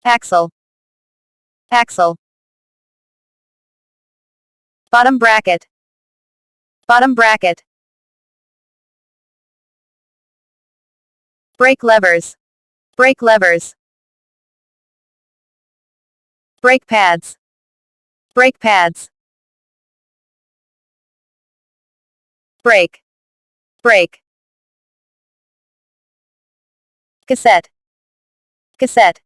axle, axle. Bottom bracket, bottom bracket. Brake levers, brake levers. Brake pads, brake pads. Brake, brake. Cassette, cassette.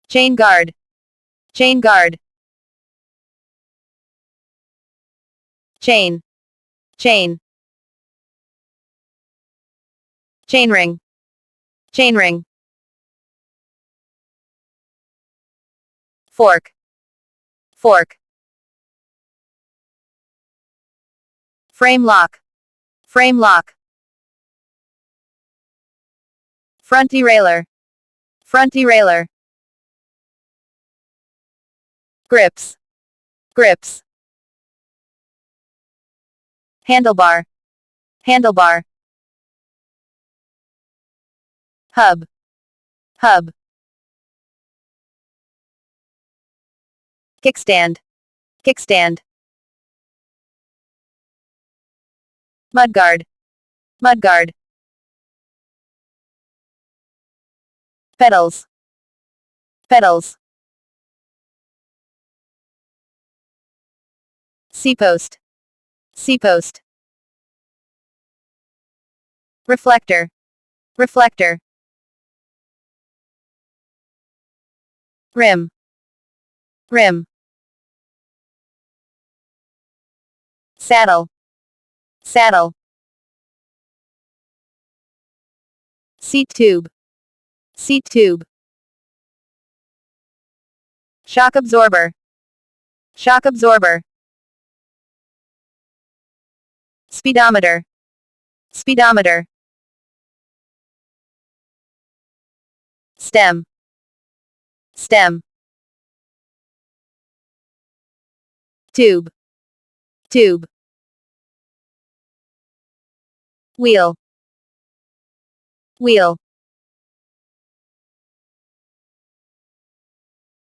Chain guard, chain guard. Chain, chain. Chainring, chainring. Fork, fork. Frame lock, frame lock. Front derailleur, front derailleur. Grips, grips. Handlebar, handlebar. Hub, hub. Kickstand, kickstand. Mudguard, mudguard. Pedals, pedals. C-post, C-post. Reflector, reflector. Rim, rim. Saddle, saddle. Seat tube, seat tube. Shock absorber, shock absorber. Speedometer, speedometer. Stem, stem. Tube, tube. Wheel, wheel.